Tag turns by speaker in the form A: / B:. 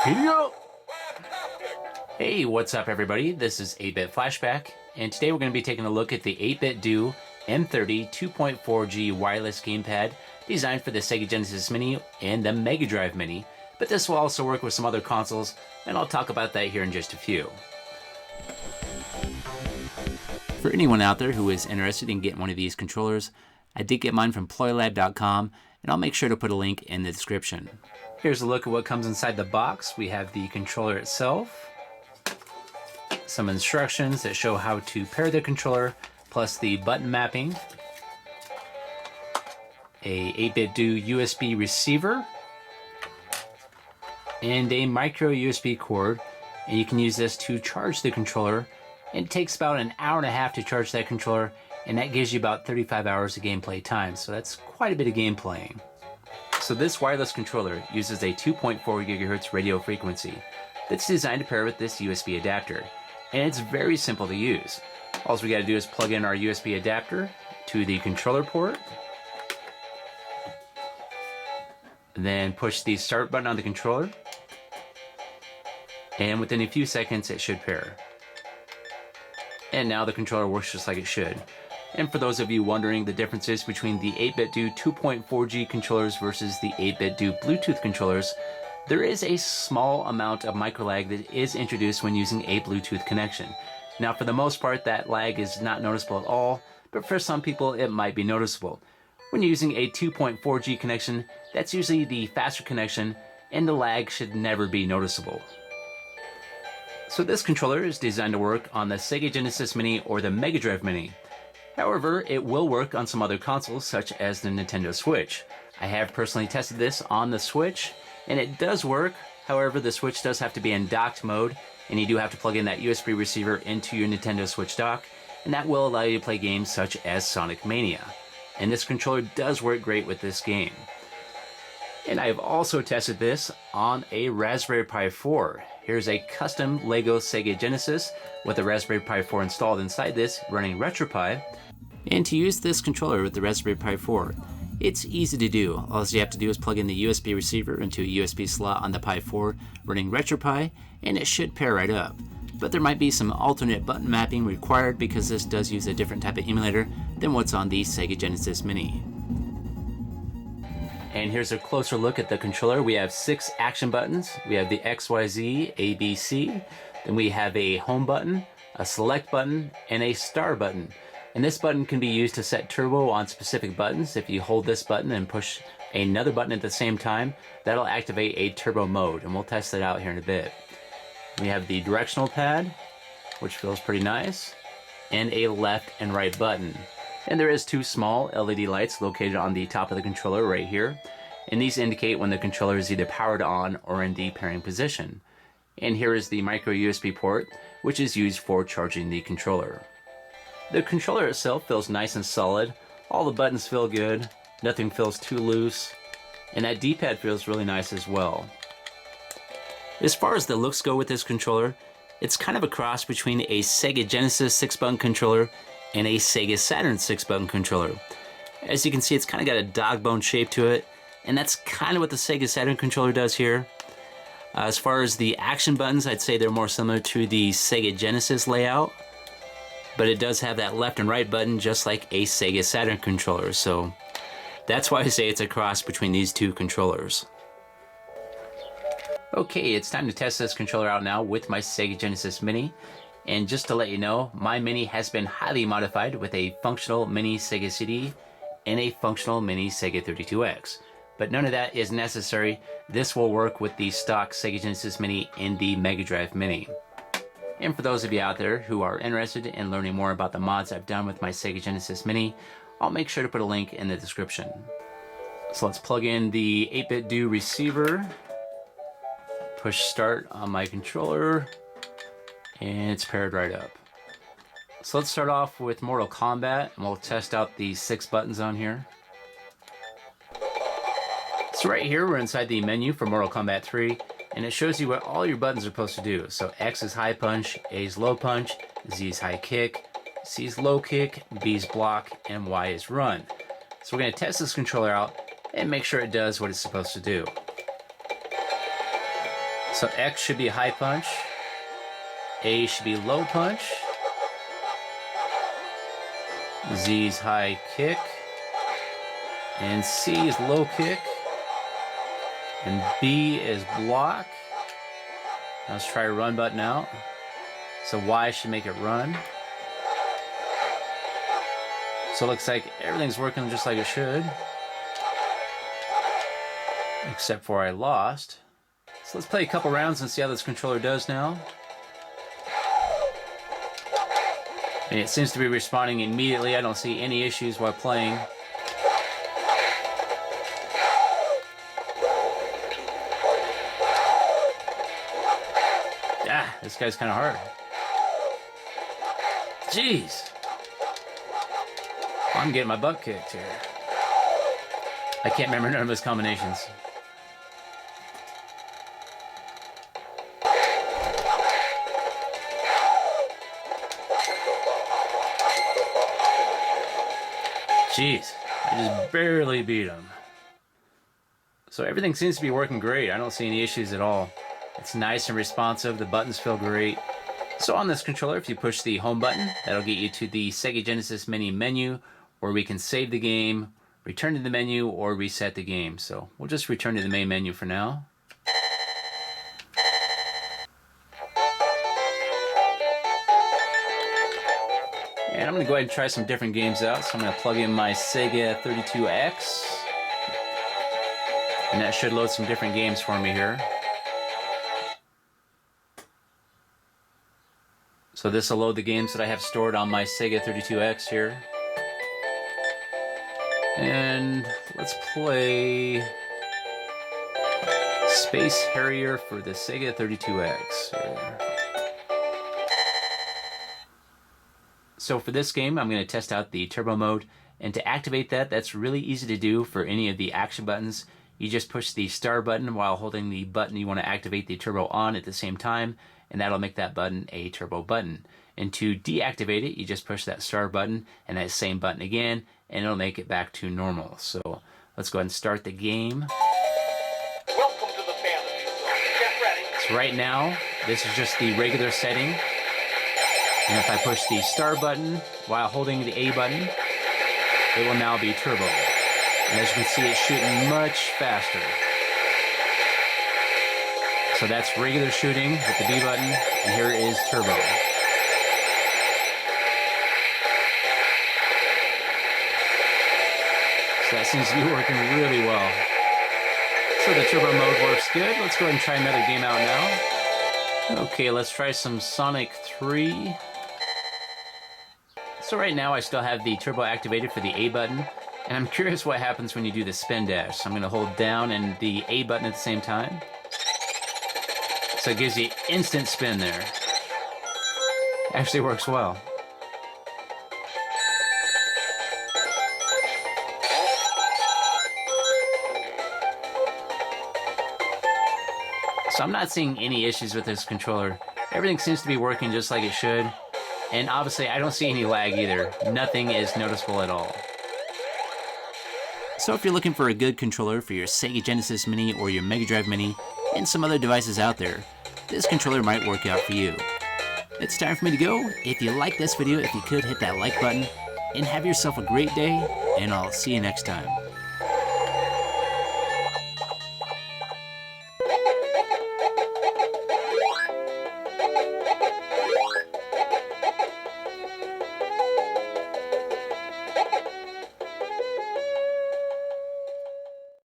A: Video. Hey, what's up everybody? This is 8-Bit Flashback, and today we're going to be taking a look at the 8BitDo M30 2.4G wireless gamepad designed for the Sega Genesis Mini and the Mega Drive Mini, but this will also work with some other consoles, and I'll talk about that here in just a few. For anyone out there who is interested in getting one of these controllers, I did get mine from ploylab.com, and I'll make sure to put a link in the description. Here's a look at what comes inside the box. We have the controller itself, some instructions that show how to pair the controller, plus the button mapping, a 8BitDo USB receiver, and a micro USB cord. And you can use this to charge the controller. It takes about an hour and a half to charge that controller, and that gives you about 35 hours of gameplay time, so that's quite a bit of game playing. So this wireless controller uses a 2.4 GHz radio frequency that's designed to pair with this USB adapter, and it's very simple to use. All we got to do is plug in our USB adapter to the controller port, and then push the start button on the controller, and within a few seconds it should pair. And now the controller works just like it should. And for those of you wondering the differences between the 8BitDo 2.4G controllers versus the 8BitDo Bluetooth controllers, there is a small amount of micro lag that is introduced when using a Bluetooth connection. Now for the most part that lag is not noticeable at all, but for some people it might be noticeable. When using a 2.4G connection, that's usually the faster connection, and the lag should never be noticeable. So this controller is designed to work on the Sega Genesis Mini or the Mega Drive Mini. However, it will work on some other consoles such as the Nintendo Switch. I have personally tested this on the Switch, and it does work. However, the Switch does have to be in docked mode, and you do have to plug in that USB receiver into your Nintendo Switch dock, and that will allow you to play games such as Sonic Mania. And this controller does work great with this game. And I've also tested this on a Raspberry Pi 4. Here's a custom Lego Sega Genesis with a Raspberry Pi 4 installed inside this, running RetroPie. And to use this controller with the Raspberry Pi 4, it's easy to do. All you have to do is plug in the USB receiver into a USB slot on the Pi 4 running RetroPie, and it should pair right up. But there might be some alternate button mapping required because this does use a different type of emulator than what's on the Sega Genesis Mini. And here's a closer look at the controller. We have 6 action buttons. We have the XYZ, ABC, then we have a home button, a select button, and a star button. And this button can be used to set turbo on specific buttons. If you hold this button and push another button at the same time, that'll activate a turbo mode, and we'll test that out here in a bit. We have the directional pad, which feels pretty nice, and a left and right button. And there is 2 small LED lights located on the top of the controller right here, and these indicate when the controller is either powered on or in the pairing position. And here is the micro USB port, which is used for charging the controller. The controller itself feels nice and solid. All the buttons feel good, nothing feels too loose, and that D-pad feels really nice as well. As far as the looks go with this controller, it's kind of a cross between a Sega Genesis 6-button controller and a Sega Saturn 6-button controller. As you can see, it's kind of got a dog bone shape to it, and that's kind of what the Sega Saturn controller does here. As far as the action buttons, I'd say they're more similar to the Sega Genesis layout, but it does have that left and right button just like a Sega Saturn controller, so that's why I say it's a cross between these 2 controllers. Okay, it's time to test this controller out now with my Sega Genesis Mini. And just to let you know, my Mini has been highly modified with a functional Mini Sega CD and a functional Mini Sega 32X. But none of that is necessary. This will work with the stock Sega Genesis Mini and the Mega Drive Mini. And for those of you out there who are interested in learning more about the mods I've done with my Sega Genesis Mini, I'll make sure to put a link in the description. So let's plug in the 8BitDo receiver, push start on my controller, and it's paired right up. So let's start off with Mortal Kombat, and we'll test out the 6 buttons on here. So right here we're inside the menu for Mortal Kombat 3, and it shows you what all your buttons are supposed to do. So X is high punch, A is low punch, Z is high kick, C is low kick, B is block, and Y is run. So we're going to test this controller out and make sure it does what it's supposed to do. So X should be high punch, A should be low punch, Z is high kick, and C is low kick, and B is block. Now let's try run button out. So Y should make it run. So it looks like everything's working just like it should. Except for I lost. So let's play a couple rounds and see how this controller does now. And it seems to be responding immediately. I don't see any issues while playing. Ah, this guy's kind of hard. Jeez. I'm getting my butt kicked here. I can't remember none of his combinations. Jeez, I just barely beat him. So everything seems to be working great. I don't see any issues at all. It's nice and responsive. The buttons feel great. So on this controller, if you push the home button, that'll get you to the Sega Genesis Mini menu, where we can save the game, return to the menu, or reset the game. So we'll just return to the main menu for now. And I'm going to go ahead and try some different games out. So I'm going to plug in my Sega 32X. And that should load some different games for me here. So this will load the games that I have stored on my Sega 32X here. And let's play Space Harrier for the Sega 32X here. So for this game, I'm going to test out the turbo mode, and to activate that, that's really easy to do for any of the action buttons. You just push the star button while holding the button you want to activate the turbo on at the same time, and that'll make that button a turbo button. And to deactivate it, you just push that star button and that same button again, and it'll make it back to normal. So let's go ahead and start the game.
B: Welcome to the family. Get ready.
A: So right now, this is just the regular setting. And if I push the star button while holding the A button, it will now be turbo. And as you can see, it's shooting much faster. So that's regular shooting with the B button, and here is turbo. So that seems to be working really well. So the turbo mode works good. Let's go ahead and try another game out now. Okay, let's try some Sonic 3. So right now I still have the turbo activated for the A button, and I'm curious what happens when you do the spin dash. So I'm going to hold down and the A button at the same time. So it gives you instant spin there. Actually works well. So I'm not seeing any issues with this controller. Everything seems to be working just like it should. And obviously I don't see any lag either. Nothing is noticeable at all. So if you're looking for a good controller for your Sega Genesis Mini or your Mega Drive Mini and some other devices out there, this controller might work out for you. It's time for me to go. If you like this video, if you could hit that like button, and have yourself a great day, and I'll see you next time.